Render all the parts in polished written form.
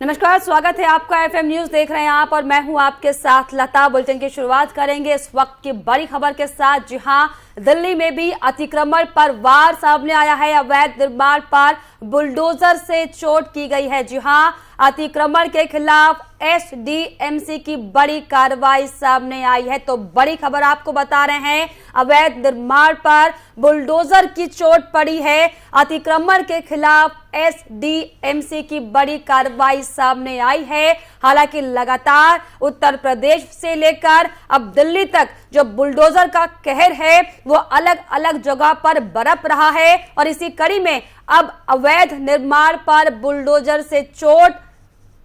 नमस्कार, स्वागत है आपका एफएम न्यूज देख रहे हैं आप और मैं हूं आपके साथ लता। बुलेटिन की शुरुआत करेंगे इस वक्त की बड़ी खबर के साथ। जी हां, दिल्ली में भी अतिक्रमण पर वार सामने आया है। अवैध निर्माण पर बुलडोजर से चोट की गई है। जी हां, अतिक्रमण के खिलाफ एसडीएमसी की बड़ी कार्रवाई सामने आई है। तो बड़ी खबर आपको बता रहे हैं, अवैध निर्माण पर बुलडोजर की चोट पड़ी है। अतिक्रमण के खिलाफ एसडीएमसी की बड़ी कार्रवाई सामने आई है। हालांकि लगातार उत्तर प्रदेश से लेकर अब दिल्ली तक जो बुलडोजर का कहर है वो अलग अलग जगह पर बरप रहा है और इसी कड़ी में अब अवैध निर्माण पर बुलडोजर से चोट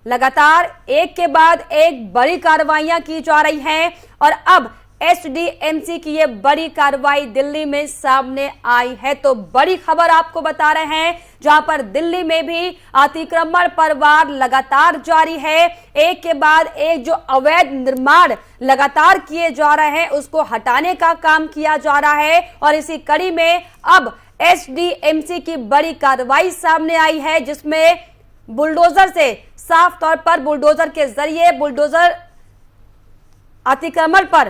लगातार एक के बाद एक बड़ी कार्रवाइयां की जा रही हैं और अब एसडीएमसी की ये बड़ी कार्रवाई दिल्ली में सामने आई है। तो बड़ी खबर आपको बता रहे हैं, जहां पर दिल्ली में भी अतिक्रमण पर वार लगातार जारी है। एक के बाद एक जो अवैध निर्माण लगातार किए जा रहे हैं उसको हटाने का काम किया जा रहा है और इसी कड़ी में अब एसडीएमसी की बड़ी कार्रवाई सामने आई है, जिसमें बुलडोजर से साफ तौर पर बुलडोजर के जरिए बुलडोजर अतिक्रमण पर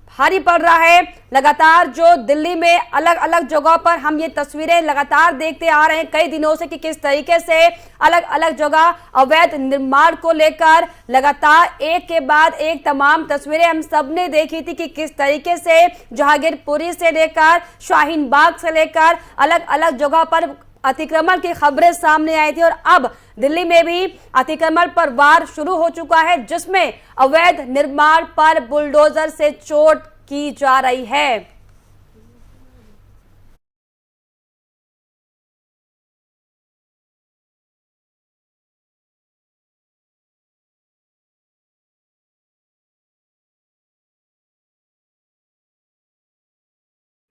भारी पड़ रहा है। लगातार जो दिल्ली में अलग अलग जगहों पर हम ये तस्वीरें लगातार देखते आ रहे हैं कई दिनों से कि किस तरीके से अलग अलग जगह अवैध निर्माण को लेकर लगातार एक के बाद एक तमाम तस्वीरें हम सबने देखी थी कि किस तरीके से जहांगीरपुरी से लेकर शाहीन बाग से लेकर अलग अलग जगह पर अतिक्रमण की खबरें सामने आई थी और अब दिल्ली में भी अतिक्रमण पर वार शुरू हो चुका है, जिसमें अवैध निर्माण पर बुलडोजर से चोट की जा रही है।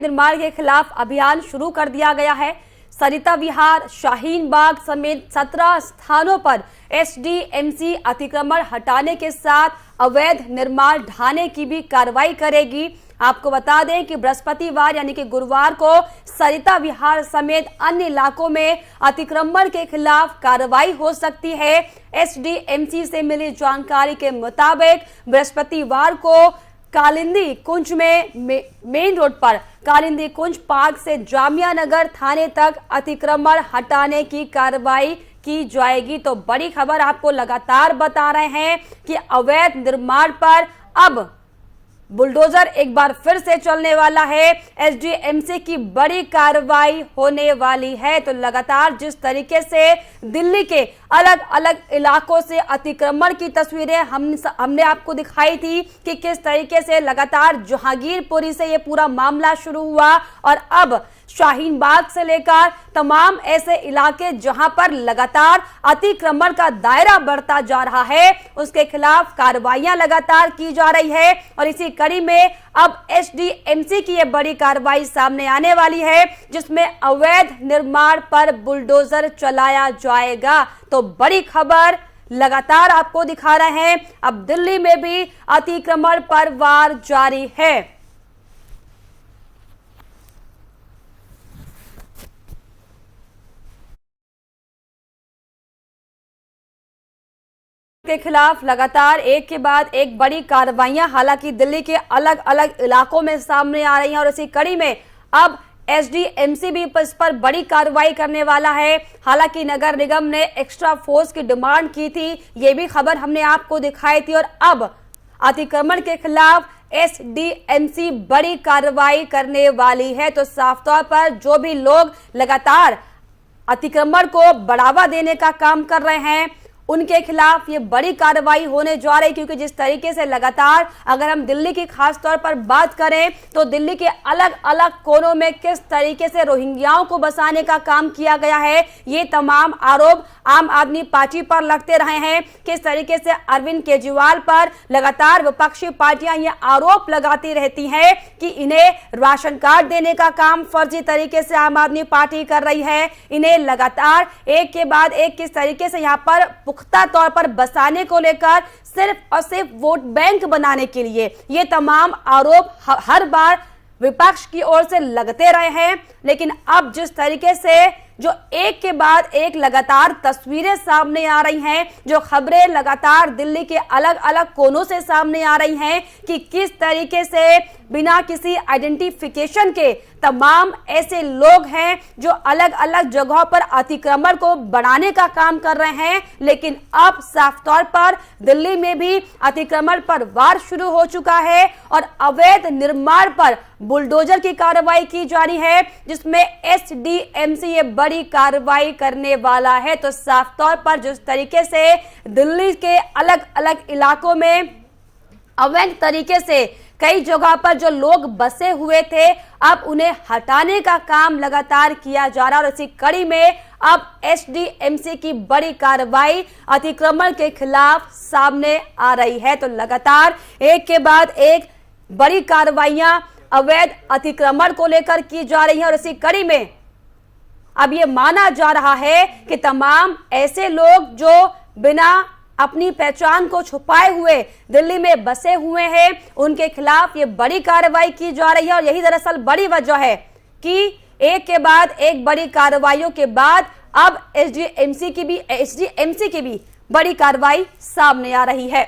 निर्माण के खिलाफ अभियान शुरू कर दिया गया है। सरिता विहार, शाहीन बाग समेत 17 स्थानों पर एसडीएमसी अतिक्रमण हटाने के साथ अवैध निर्माण ढाने की भी कार्रवाई करेगी। आपको बता दें कि बृहस्पतिवार यानी कि गुरुवार को सरिता विहार समेत अन्य इलाकों में अतिक्रमण के खिलाफ कार्रवाई हो सकती है। एसडीएमसी से मिली जानकारी के मुताबिक बृहस्पतिवार को कालिंदी कुंज में मेन रोड पर कालिंदी कुंज पार्क से जामिया नगर थाने तक अतिक्रमण हटाने की कार्रवाई की जाएगी। तो बड़ी खबर आपको लगातार बता रहे हैं कि अवैध निर्माण पर अब बुलडोजर एक बार फिर से चलने वाला है। एसडीएमसी की बड़ी कार्रवाई होने वाली है। तो लगातार जिस तरीके से दिल्ली के अलग अलग इलाकों से अतिक्रमण की तस्वीरें हमने आपको दिखाई थी कि किस तरीके से लगातार जहांगीरपुरी से ये पूरा मामला शुरू हुआ और अब शाहीन बाग से लेकर तमाम ऐसे इलाके जहां पर लगातार अतिक्रमण का दायरा बढ़ता जा रहा है उसके खिलाफ कार्रवाइयां लगातार की जा रही है और इसी कड़ी में अब एसडीएमसी की यह बड़ी कार्रवाई सामने आने वाली है, जिसमें अवैध निर्माण पर बुलडोजर चलाया जाएगा। तो बड़ी खबर लगातार आपको दिखा रहे हैं, अब दिल्ली में भी अतिक्रमण पर वार जारी है। के खिलाफ लगातार एक के बाद एक बड़ी कार्रवाइयां हालांकि दिल्ली के अलग अलग इलाकों में सामने आ रही हैं और इसी कड़ी में अब एसडीएमसी भी इस पर बड़ी कार्रवाई करने वाला है। हालांकि नगर निगम ने एक्स्ट्रा फोर्स की डिमांड की थी, ये भी खबर हमने आपको दिखाई थी और अब अतिक्रमण के खिलाफ एसडीएमसी बड़ी कार्रवाई करने वाली है। तो साफ तौर पर जो भी लोग लगातार अतिक्रमण को बढ़ावा देने का काम कर रहे हैं उनके खिलाफ ये बड़ी कार्रवाई होने जा रही, क्योंकि जिस तरीके से लगातार अगर हम दिल्ली की खास तौर पर बात करें तो दिल्ली के अलग अलग कोनों में किस तरीके से रोहिंग्याओं को बसाने का काम किया गया है, ये तमाम आरोप आम आदमी पार्टी पर लगते रहे हैं। किस तरीके से अरविंद केजरीवाल पर लगातार विपक्षी पार्टियां ये आरोप लगाती रहती हैं कि इन्हें राशन कार्ड देने का काम फर्जी तरीके से आम आदमी पार्टी कर रही है, इन्हें लगातार एक के बाद एक किस तरीके से यहाँ पर पुख्ता तौर पर बसाने को लेकर सिर्फ और सिर्फ वोट बैंक बनाने के लिए ये तमाम आरोप हर बार विपक्ष की ओर से लगते रहे हैं। लेकिन अब जिस तरीके से जो एक के बाद एक लगातार तस्वीरें सामने आ रही हैं, जो खबरें लगातार दिल्ली के अलग अलग कोनों से सामने आ रही हैं कि किस तरीके से बिना किसी आइडेंटिफिकेशन के तमाम ऐसे लोग हैं जो अलग अलग जगहों पर अतिक्रमण को बढ़ाने का काम कर रहे हैं। लेकिन अब साफ तौर पर दिल्ली में भी अतिक्रमण पर वार शुरू हो चुका है और अवैध निर्माण पर बुलडोजर की कार्रवाई की जा रही है, जिसमें एसडीएमसी ये बड़ी कार्रवाई करने वाला है। तो साफ तौर पर जिस तरीके से दिल्ली के अलग अलग इलाकों में अवैध तरीके से कई जगह पर जो लोग बसे हुए थे, अब उन्हें हटाने का काम लगातार किया जा रहा है और इसी कड़ी में अब एसडीएमसी की बड़ी कार्रवाई अतिक्रमण के खिलाफ सामने आ रही है। तो लगातार एक के बाद एक बड़ी कार्रवाइयां अवैध अतिक्रमण को लेकर की जा रही है और इसी कड़ी में अब ये माना जा रहा है कि तमाम ऐसे लोग जो बिना अपनी पहचान को छुपाए हुए दिल्ली में बसे हुए हैं, उनके खिलाफ ये बड़ी कार्रवाई की जा रही है। और यही दरअसल बड़ी वजह है कि एक के बाद एक बड़ी कार्रवाइयों के बाद अब एसडीएमसी की भी बड़ी कार्रवाई सामने आ रही है।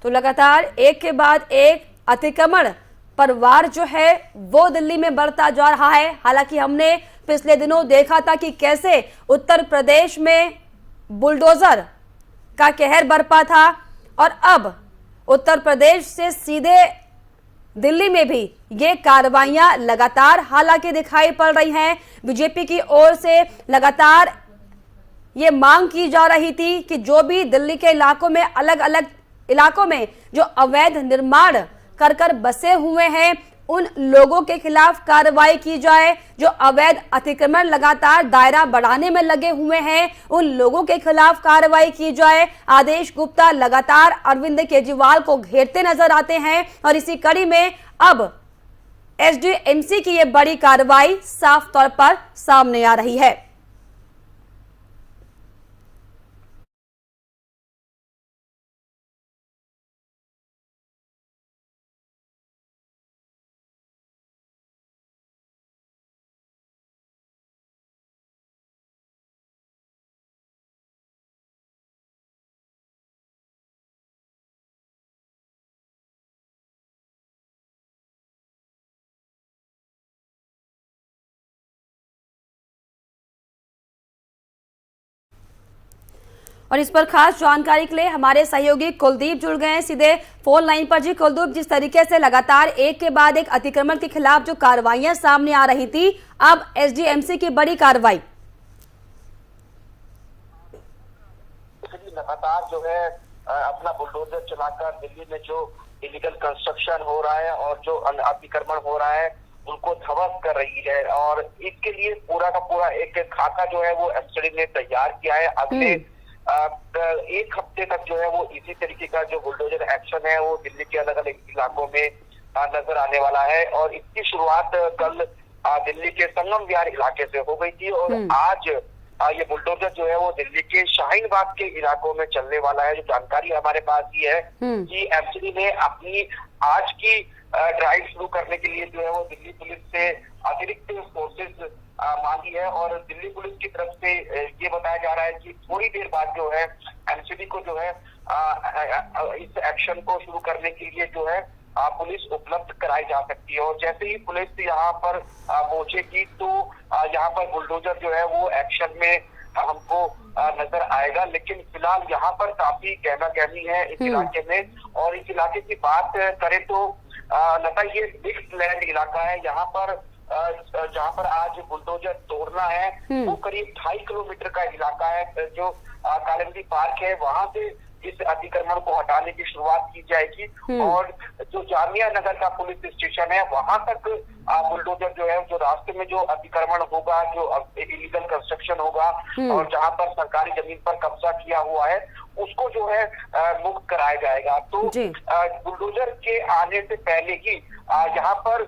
तो लगातार एक के बाद एक अतिक्रमण पर वार जो है वो दिल्ली में बढ़ता जा रहा है। हालांकि हमने पिछले दिनों देखा था कि कैसे उत्तर प्रदेश में बुलडोजर का कहर बरपा था और अब उत्तर प्रदेश से सीधे दिल्ली में भी ये कार्रवाइयां लगातार हालांकि दिखाई पड़ रही हैं। बीजेपी की ओर से लगातार ये मांग की जा रही थी कि जो भी दिल्ली के इलाकों में अलग अलग इलाकों में जो अवैध निर्माण कर बसे हुए हैं, उन लोगों के खिलाफ कार्रवाई की जाए। जो अवैध अतिक्रमण लगातार दायरा बढ़ाने में लगे हुए हैं, उन लोगों के खिलाफ कार्रवाई की जाए। आदेश गुप्ता लगातार अरविंद केजरीवाल को घेरते नजर आते हैं और इसी कड़ी में अब एसडीएमसी की ये बड़ी कार्रवाई साफ तौर पर सामने आ रही है। और इस पर खास जानकारी के लिए हमारे सहयोगी कुलदीप जुड़ गए हैं सीधे फोन लाइन पर। जी कुलदीप, जिस तरीके से लगातार एक के बाद एक अतिक्रमण के खिलाफ जो कार्रवाइयां सामने आ रही थी, अब एसडीएमसी की बड़ी कार्रवाई। लगातार जो है अपना बुलडोजर चलाकर दिल्ली में जो इलीगल कंस्ट्रक्शन हो रहा है और जो अतिक्रमण हो रहा है उनको ध्वस्त कर रही है और इसके लिए पूरा का पूरा एक खाका जो है वो एसडी ने तैयार किया है। अगले एक हफ्ते तक जो है वो इसी तरीके का जो बुलडोजर एक्शन है वो दिल्ली के अलग अलग इलाकों में नजर आने वाला है। और इसकी शुरुआत कल दिल्ली के संगम विहार इलाके से हो गई थी और आज ये बुलडोजर जो है वो दिल्ली के शाहीन बाग के इलाकों में चलने वाला है। जो जानकारी हमारे पास ये है कि एमसीडी ने अपनी आज की ड्राइव शुरू करने के लिए जो है वो दिल्ली पुलिस से अतिरिक्त फोर्सेस मांगी है और दिल्ली पुलिस की तरफ से ये बताया जा रहा है कि थोड़ी देर बाद जो है एमसीडी को जो है इस एक्शन को शुरू करने के लिए जो है पुलिस उपलब्ध कराई जा सकती है। और जैसे ही पुलिस यहाँ पर पहुंचेगी तो यहाँ पर बुलडोजर जो है वो एक्शन में हमको नजर आएगा। लेकिन फिलहाल यहाँ पर काफी गहमा गहमी है इस इलाके में। और इस इलाके की बात करें तो लता ये मिक्स्ड लैंड इलाका है। यहाँ पर जहाँ पर आज बुलडोजर तोड़ना है वो करीब 2.5 किलोमीटर का इलाका है। जो कालिंदी पार्क है वहां से इस अतिक्रमण को हटाने की शुरुआत की जाएगी और जो जामिया नगर का पुलिस स्टेशन है वहां तक बुलडोजर जो है जो रास्ते में जो अतिक्रमण होगा, जो इलीगल कंस्ट्रक्शन होगा और जहां पर सरकारी जमीन पर कब्जा किया हुआ है उसको जो है मुक्त कराया जाएगा। तो बुलडोजर के आने से पहले ही यहाँ पर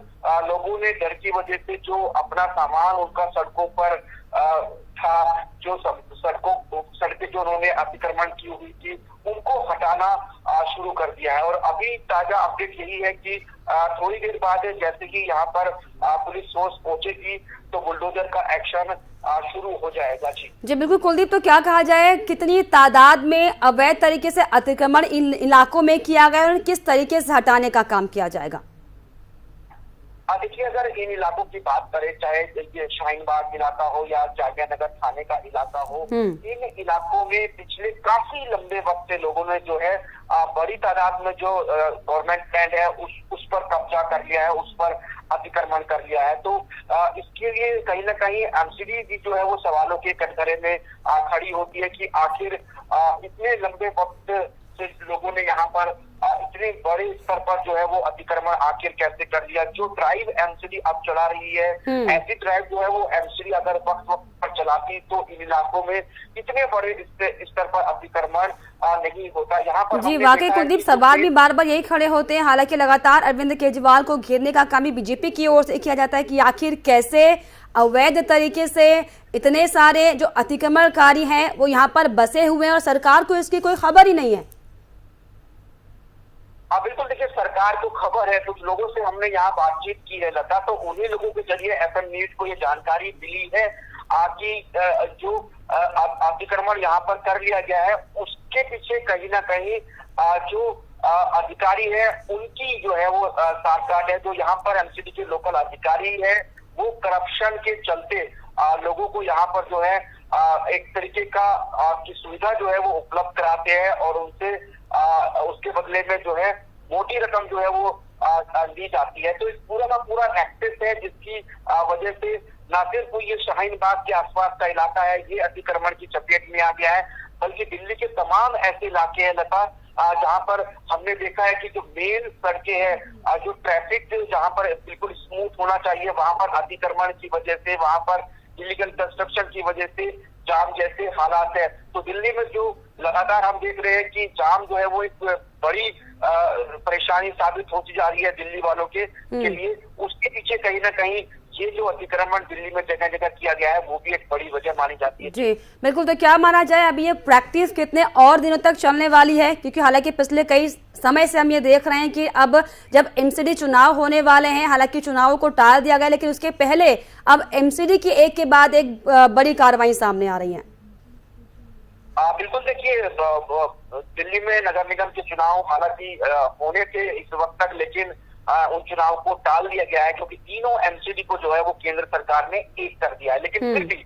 लोगों ने डर की वजह से जो अपना सामान उनका सड़कों पर था, जो सड़कें जो उन्होंने अतिक्रमण की हुई थी उनको हटाना शुरू कर दिया है। और अभी ताजा अपडेट यही है कि थोड़ी देर बाद जैसे कि यहाँ पर पुलिस फोर्स पहुंचेगी तो बुलडोजर का एक्शन शुरू हो जाएगा। जी बिल्कुल कुलदीप, तो क्या कहा जाए, कितनी तादाद में अवैध तरीके से अतिक्रमण इन इलाकों में किया गया और किस तरीके से हटाने का काम किया जाएगा? देखिए, अगर इन इलाकों की बात करें, चाहे ये शाहीन बाग इलाका हो या जामिया नगर थाने का इलाका हो, इन इलाकों में पिछले काफी लंबे वक्त से लोगों ने जो है बड़ी तादाद में जो गवर्नमेंट लैंड है उस पर कब्जा कर लिया है, उस पर अतिक्रमण कर लिया है। तो इसके लिए कहीं ना कहीं एमसीडी भी जो है वो सवालों के कटघरे में खड़ी होती है कि आखिर इतने लंबे वक्त से लोगों ने यहाँ पर इतने बड़े स्तर पर जो है वो अतिक्रमण आखिर कैसे कर लिया। जो ड्राइव एमसीडी अब चला रही है, ऐसी ड्राइव जो है वो एमसीडी अगर वक्त वक्त पर चलाती तो इन इलाकों में इतने बड़े स्तर पर अतिक्रमण नहीं होता। यहाँ पर जी वाकई कुलदीप, सवाल भी बार बार यही खड़े होते हैं। हालांकि लगातार अरविंद केजरीवाल को घेरने का काम भी बीजेपी की ओर से किया जाता है कि आखिर कैसे अवैध तरीके से इतने सारे जो अतिक्रमणकारी हैं वो यहाँ पर बसे हुए हैं और सरकार को इसकी कोई खबर ही नहीं है। बिल्कुल, देखिए, सरकार को खबर है। कुछ लोगों से हमने यहाँ बातचीत की है लता, तो उन्हीं लोगों के जरिए एफएम न्यूज को ये जानकारी मिली है कि जो अतिक्रमण यहाँ पर कर लिया गया है उसके पीछे कहीं ना कहीं जो अधिकारी है उनकी जो है वो साठगांठ है। जो यहाँ पर एमसीडी के लोकल अधिकारी है वो करप्शन के चलते लोगों को यहाँ पर जो है एक तरीके का की सुविधा जो है वो उपलब्ध कराते हैं और उनसे उसके बदले में जो है मोटी रकम जो है वो दी जाती है। तो इस पूरा का पूरा नेक्सस है जिसकी वजह से न सिर्फ ये शाहीन बाग के आसपास का इलाका है ये अतिक्रमण की चपेट में आ गया है, बल्कि दिल्ली के तमाम ऐसे इलाके हैं लता जहाँ पर हमने देखा है कि जो मेन सड़कें हैं, जो ट्रैफिक जहाँ पर बिल्कुल स्मूथ होना चाहिए, वहां पर अतिक्रमण की वजह से, वहां पर इलीगल कंस्ट्रक्शन की वजह से जाम जैसे हालात है। तो दिल्ली में जो लगातार हम देख रहे हैं कि जाम जो है वो एक बड़ी परेशानी साबित होती जा रही है दिल्ली वालों के लिए। उसके पीछे कहीं ना कहीं ये जो अतिक्रमण दिल्ली में जगह जगह किया गया है वो भी एक बड़ी वजह मानी जाती है। जी बिल्कुल, तो क्या माना जाए अभी ये प्रैक्टिस कितने और दिनों तक चलने वाली है? क्योंकि हालांकि पिछले कई समय से हम ये देख रहे हैं कि अब जब एमसीडी चुनाव होने वाले हैं, हालांकि चुनावों को टाल दिया गया, लेकिन उसके पहले अब एमसीडी की एक के बाद एक बड़ी कार्रवाई सामने आ रही है। बिल्कुल, देखिए, दिल्ली में नगर निगम के चुनाव हालांकि होने थे इस वक्त तक, लेकिन उन चुनाव को टाल दिया गया है क्योंकि तीनों एमसीडी को जो है वो केंद्र सरकार ने एक कर दिया है। लेकिन फिर भी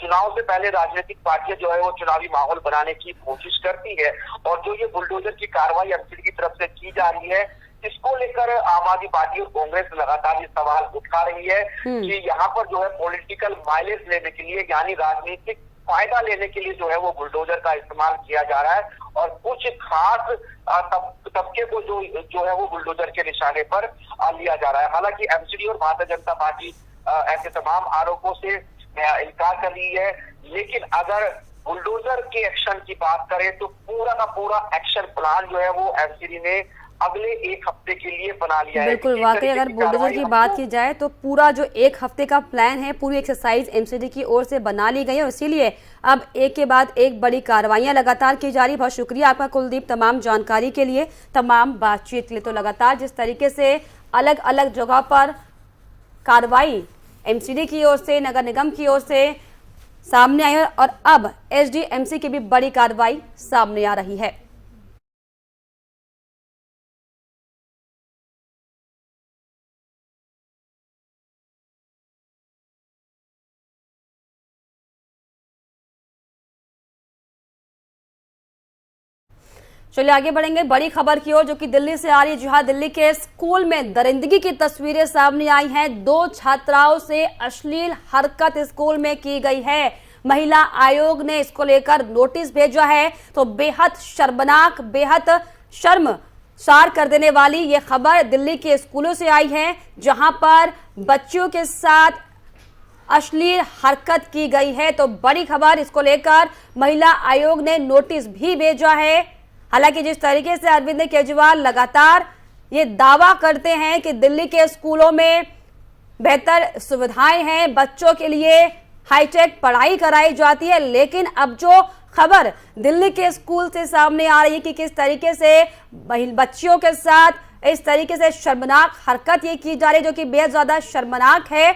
चुनाव से पहले राजनीतिक पार्टियां जो है वो चुनावी माहौल बनाने की कोशिश करती है और जो ये बुलडोजर की कार्रवाई एमसीडी की तरफ से की जा रही है इसको लेकर आम आदमी पार्टी और कांग्रेस लगातार ये सवाल उठा रही है कि यहाँ पर जो है पॉलिटिकल माइलेज लेने के लिए यानी राजनीतिक फायदा लेने के लिए जो है वो बुलडोजर का इस्तेमाल किया जा रहा है और कुछ खास तबके को जो है वो बुलडोजर के निशाने पर लिया जा रहा है। हालांकि एमसीडी और भारतीय जनता पार्टी ऐसे तमाम आरोपों से इनकार कर रही है, लेकिन अगर बुलडोजर के एक्शन की बात करें तो पूरा का पूरा एक्शन प्लान जो है वो एमसीडी ने अगले एक हफ्ते के लिए बना लिया है। बिल्कुल, वाकई अगर बुलडोजर की बात की जाए तो पूरा जो एक हफ्ते का प्लान है, पूरी एक्सरसाइज एमसीडी की ओर से बना ली गई है और इसीलिए अब एक के बाद एक बड़ी कार्रवाइयां लगातार की जा रही है। बहुत शुक्रिया आपका कुलदीप, तमाम जानकारी के लिए, तमाम बातचीत के लिए। तो लगातार जिस तरीके से अलग अलग जगह पर कार्रवाई एमसीडी की ओर से, नगर निगम की ओर से सामने आई है और अब एसडीएमसी की भी बड़ी कार्रवाई सामने आ रही है। चलिए आगे बढ़ेंगे बड़ी खबर की ओर जो कि दिल्ली से आ रही है। जी हाँ, दिल्ली के स्कूल में दरिंदगी की तस्वीरें सामने आई हैं। 2 छात्राओं से अश्लील हरकत स्कूल में की गई है। महिला आयोग ने इसको लेकर नोटिस भेजा है। तो बेहद शर्मनाक, बेहद शर्मसार कर देने वाली ये खबर दिल्ली के स्कूलों से आई है जहां पर बच्चियों के साथ अश्लील हरकत की गई है। तो बड़ी खबर, इसको लेकर महिला आयोग ने नोटिस भी भेजा है। हालांकि जिस तरीके से अरविंद केजरीवाल लगातार ये दावा करते हैं कि दिल्ली के स्कूलों में बेहतर सुविधाएं हैं, बच्चों के लिए हाईटेक पढ़ाई कराई जाती है, लेकिन अब जो खबर दिल्ली के स्कूल से सामने आ रही है कि किस तरीके से बच्चियों के साथ इस तरीके से शर्मनाक हरकत ये की जा रही है, जो कि बेहद ज्यादा शर्मनाक है,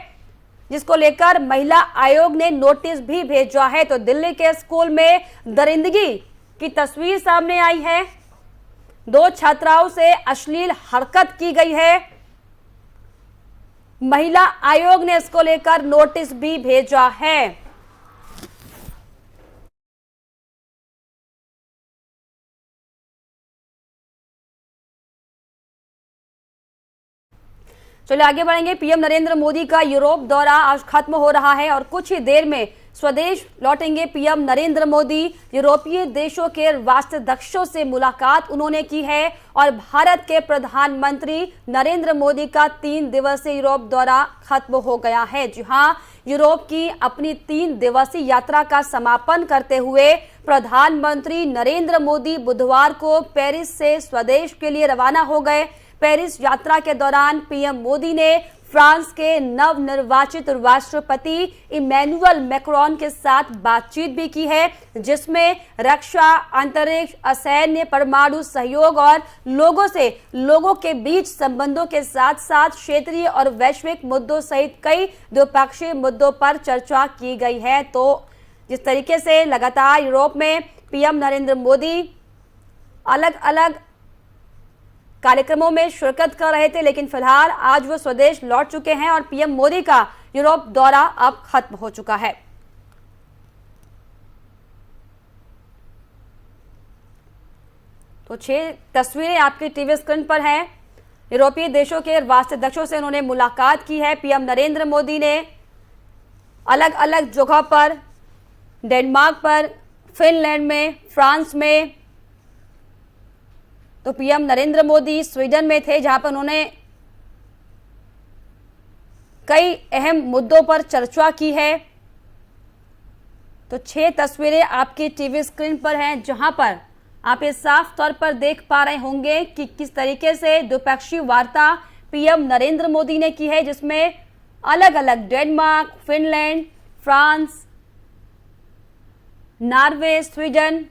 जिसको लेकर महिला आयोग ने नोटिस भी भेजा है। तो दिल्ली के स्कूल में दरिंदगी की तस्वीर सामने आई है, 2 छात्राओं से अश्लील हरकत की गई है। महिला आयोग ने इसको लेकर नोटिस भी भेजा है। चलिए आगे बढ़ेंगे। पीएम नरेंद्र मोदी का यूरोप दौरा आज खत्म हो रहा है और कुछ ही देर में स्वदेश लौटेंगे पीएम नरेंद्र मोदी। यूरोपीय देशों के राष्ट्राध्यक्षों से मुलाकात उन्होंने की है और भारत के प्रधानमंत्री नरेंद्र मोदी का 3 दिवसीय यूरोप दौरा खत्म हो गया है। जी हां, यूरोप की अपनी 3 दिवसीय यात्रा का समापन करते हुए प्रधानमंत्री नरेंद्र मोदी बुधवार को पेरिस से स्वदेश के लिए रवाना हो गए। पेरिस यात्रा के दौरान पीएम मोदी ने फ्रांस के नवनिर्वाचित राष्ट्रपति इमैनुअल मैक्रोन के साथ बातचीत भी की है, जिसमें रक्षा, अंतरिक्ष, असैन्य, परमाणु सहयोग और लोगों के बीच संबंधों के साथ साथ क्षेत्रीय और वैश्विक मुद्दों सहित कई द्विपक्षीय मुद्दों पर चर्चा की गई है। तो जिस तरीके से लगातार यूरोप में पीएम नरेंद्र मोदी अलग अलग कार्यक्रमों में शिरकत कर रहे थे, लेकिन फिलहाल आज वो स्वदेश लौट चुके हैं और पीएम मोदी का यूरोप दौरा अब खत्म हो चुका है। तो 6 तस्वीरें आपकी टीवी स्क्रीन पर हैं। यूरोपीय देशों के राष्ट्राध्यक्षों से उन्होंने मुलाकात की है। पीएम नरेंद्र मोदी ने अलग अलग जगह पर, डेनमार्क पर, फिनलैंड में, फ्रांस में, तो पीएम नरेंद्र मोदी स्वीडन में थे, जहां पर उन्होंने कई अहम मुद्दों पर चर्चा की है। तो 6 तस्वीरें आपकी टीवी स्क्रीन पर हैं, जहां पर आप ये साफ तौर पर देख पा रहे होंगे कि किस तरीके से द्विपक्षीय वार्ता पीएम नरेंद्र मोदी ने की है, जिसमें अलग अलग Denmark, Finland, France, Norway, Sweden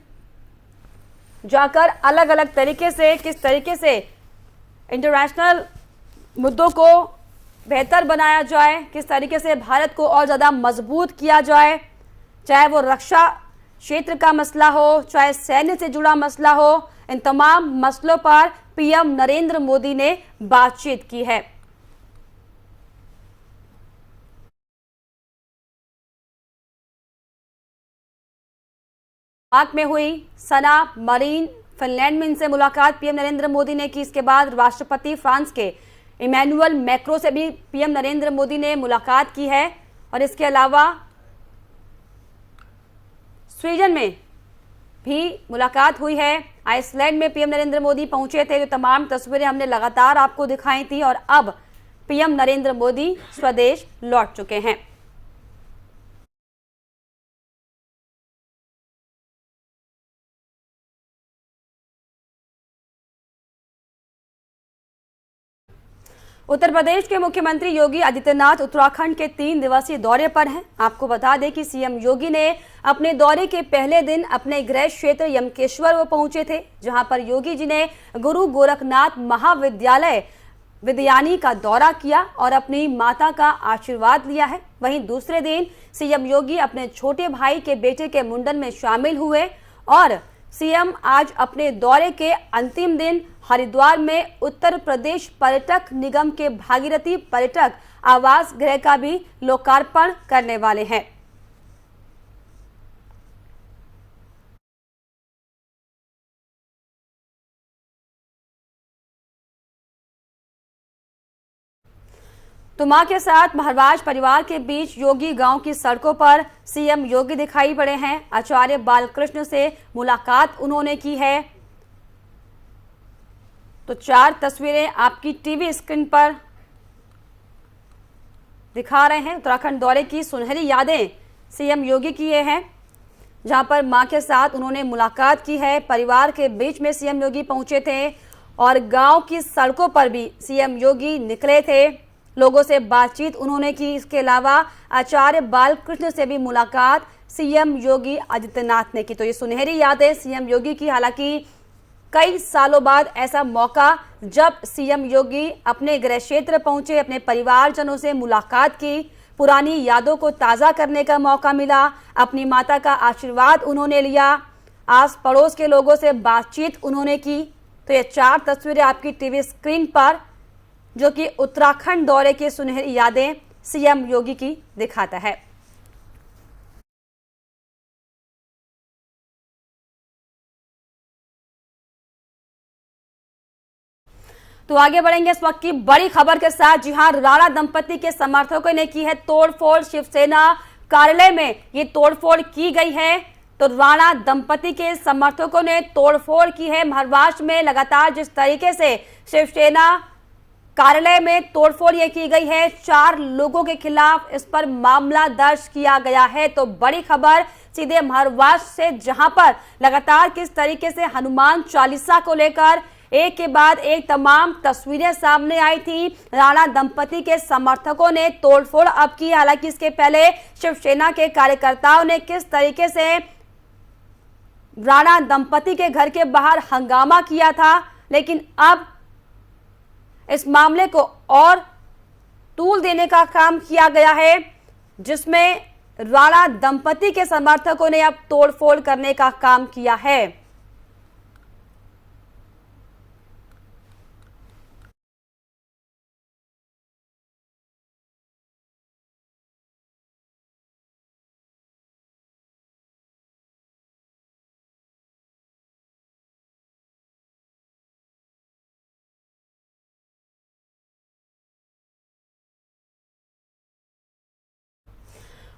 जाकर अलग अलग तरीके से किस तरीके से इंटरनेशनल मुद्दों को बेहतर बनाया जाए, किस तरीके से भारत को और ज़्यादा मजबूत किया जाए, चाहे वो रक्षा क्षेत्र का मसला हो, चाहे सैन्य से जुड़ा मसला हो, इन तमाम मसलों पर पीएम नरेंद्र मोदी ने बातचीत की है। में हुई सना मरीन, फिनलैंड में इनसे मुलाकात पीएम नरेंद्र मोदी ने की। इसके बाद राष्ट्रपति फ्रांस के इमैनुअल मैक्रों से भी पीएम नरेंद्र मोदी ने मुलाकात की है और इसके अलावा स्वीडन में भी मुलाकात हुई है। आइसलैंड में पीएम नरेंद्र मोदी पहुंचे थे। जो तमाम तस्वीरें हमने लगातार आपको दिखाई थी और अब पीएम नरेंद्र मोदी स्वदेश लौट चुके हैं। उत्तर प्रदेश के मुख्यमंत्री योगी आदित्यनाथ उत्तराखंड के 3 दिवसीय दौरे पर हैं। आपको बता दें कि सीएम योगी ने अपने दौरे के पहले दिन अपने गृह क्षेत्र यमकेश्वर वो पहुंचे थे, जहां पर योगी जी ने गुरु गोरखनाथ महाविद्यालय विद्यायनी का दौरा किया और अपनी माता का आशीर्वाद लिया है। वहीं दूसरे दिन सीएम योगी अपने छोटे भाई के बेटे के मुंडन में शामिल हुए और सीएम आज अपने दौरे के अंतिम दिन हरिद्वार में उत्तर प्रदेश पर्यटक निगम के भागीरथी पर्यटक आवास गृह का भी लोकार्पण करने वाले हैं। तो मां के साथ महाराज परिवार के बीच योगी गांव की सड़कों पर सीएम योगी दिखाई पड़े हैं। आचार्य बालकृष्ण से मुलाकात उन्होंने की है। तो 4 तस्वीरें आपकी टीवी स्क्रीन पर दिखा रहे हैं। उत्तराखंड दौरे की सुनहरी यादें सीएम योगी की ये हैं, जहां पर मां के साथ उन्होंने मुलाकात की है। परिवार के बीच में सीएम योगी पहुंचे थे और गांव की सड़कों पर भी सीएम योगी निकले थे, लोगों से बातचीत उन्होंने की। इसके अलावा आचार्य बालकृष्ण से भी मुलाकात सीएम योगी आदित्यनाथ ने की। तो ये सुनहरी यादें सीएम योगी की। हालांकि कई सालों बाद ऐसा मौका जब सीएम योगी अपने गृह क्षेत्र पहुंचे, अपने परिवारजनों से मुलाकात की, पुरानी यादों को ताज़ा करने का मौका मिला, अपनी माता का आशीर्वाद उन्होंने लिया, आस पड़ोस के लोगों से बातचीत उन्होंने की। तो ये 4 तस्वीरें आपकी टीवी स्क्रीन पर, जो कि उत्तराखंड दौरे की सुनहरी यादें सीएम योगी की दिखाता है। तो आगे बढ़ेंगे इस वक्त की बड़ी खबर के साथ। जी हां, राणा दंपति के समर्थकों ने की है तोड़फोड़। शिवसेना कार्यालय में ये तोड़फोड़ की गई है। तो राणा दंपति के समर्थकों ने तोड़फोड़ की है। महाराष्ट्र में लगातार जिस तरीके से शिवसेना कार्यालय में तोड़फोड़ ये की गई है, 4 लोगों के खिलाफ इस पर मामला दर्ज किया गया है। तो बड़ी खबर सीधे महाराष्ट्र से, जहां पर लगातार किस तरीके से हनुमान चालीसा को लेकर एक के बाद एक तमाम तस्वीरें सामने आई थी। राणा दंपति के समर्थकों ने तोड़फोड़ अब की। हालांकि इसके पहले शिवसेना के कार्यकर्ताओं ने किस तरीके से राणा दंपति के घर के बाहर हंगामा किया था, लेकिन अब इस मामले को और तूल देने का काम किया गया है, जिसमें राणा दंपति के समर्थकों ने अब तोड़फोड़ करने का काम किया है।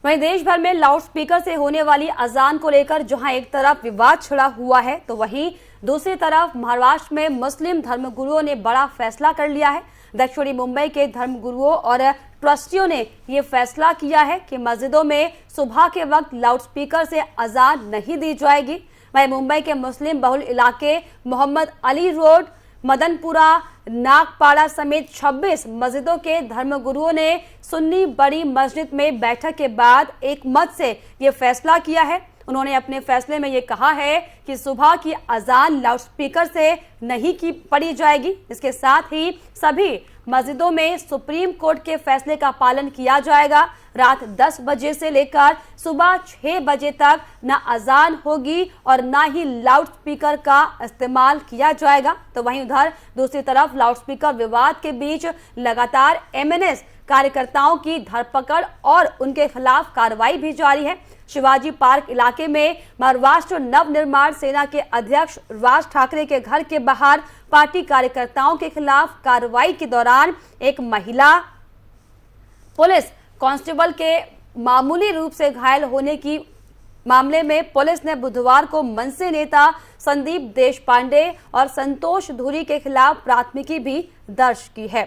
वहीं देश भर में लाउडस्पीकर से होने वाली अजान को लेकर जहां एक तरफ विवाद छिड़ा हुआ है, तो वहीं दूसरी तरफ महाराष्ट्र में मुस्लिम धर्मगुरुओं ने बड़ा फैसला कर लिया है। दक्षिणी मुंबई के धर्मगुरुओं और ट्रस्टियों ने ये फैसला किया है कि मस्जिदों में सुबह के वक्त लाउडस्पीकर से अजान नहीं दी जाएगी। वहीं मुंबई के मुस्लिम बहुल इलाके मोहम्मद अली रोड, मदनपुरा, नागपाड़ा समेत 26 मस्जिदों के धर्मगुरुओं ने सुन्नी बड़ी मस्जिद में बैठक के बाद एक मत से ये फैसला किया है। उन्होंने अपने फैसले में ये कहा है कि सुबह की अजान लाउडस्पीकर से नहीं की पड़ी जाएगी। इसके साथ ही सभी मस्जिदों में सुप्रीम कोर्ट के फैसले का पालन किया जाएगा। रात 10 बजे से लेकर सुबह 6 बजे तक न अजान होगी और न ही लाउडस्पीकर का इस्तेमाल किया जाएगा। तो वहीं उधर दूसरी तरफ लाउडस्पीकर विवाद के बीच लगातार एमएनएस कार्यकर्ताओं की धरपकड़ और उनके खिलाफ कार्रवाई भी जारी है। शिवाजी पार्क इलाके में महाराष्ट्र नवनिर्माण सेना के अध्यक्ष राज ठाकरे के घर के बाहर पार्टी कार्यकर्ताओं के खिलाफ कार्रवाई के दौरान एक महिला पुलिस कांस्टेबल के मामूली रूप से घायल होने की मामले में पुलिस ने बुधवार को मनसे नेता संदीप देशपांडे और संतोष धुरी के खिलाफ प्राथमिकी भी दर्ज की है।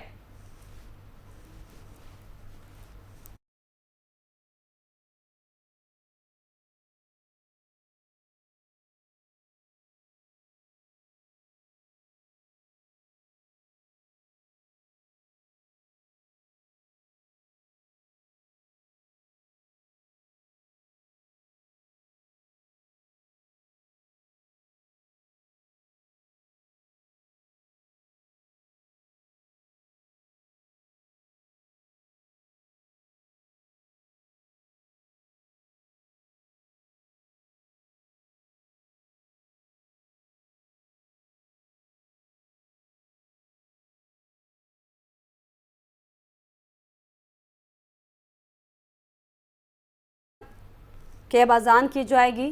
के अजान की जाएगी,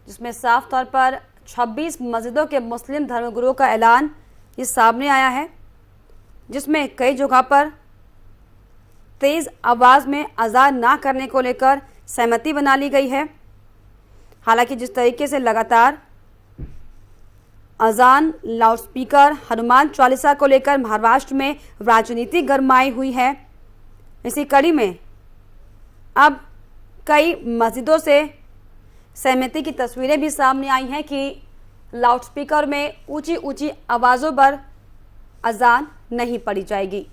जिसमें साफ तौर पर 26 मस्जिदों के मुस्लिम धर्मगुरुओं का ऐलान ये सामने आया है, जिसमें कई जगह पर तेज आवाज में अजान ना करने को लेकर सहमति बना ली गई है। हालांकि जिस तरीके से लगातार अजान, लाउडस्पीकर, हनुमान चालीसा को लेकर महाराष्ट्र में राजनीति गरमाई हुई है, इसी कड़ी में अब कई मस्जिदों से सहमति की तस्वीरें भी सामने आई हैं कि लाउडस्पीकर में ऊंची ऊंची आवाज़ों पर अजान नहीं पड़ी जाएगी।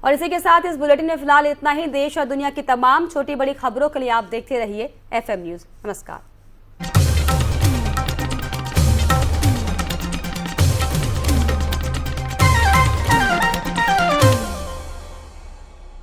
और इसी के साथ इस बुलेटिन में फिलहाल इतना ही। देश और दुनिया की तमाम छोटी बड़ी खबरों के लिए आप देखते रहिए FM न्यूज। नमस्कार।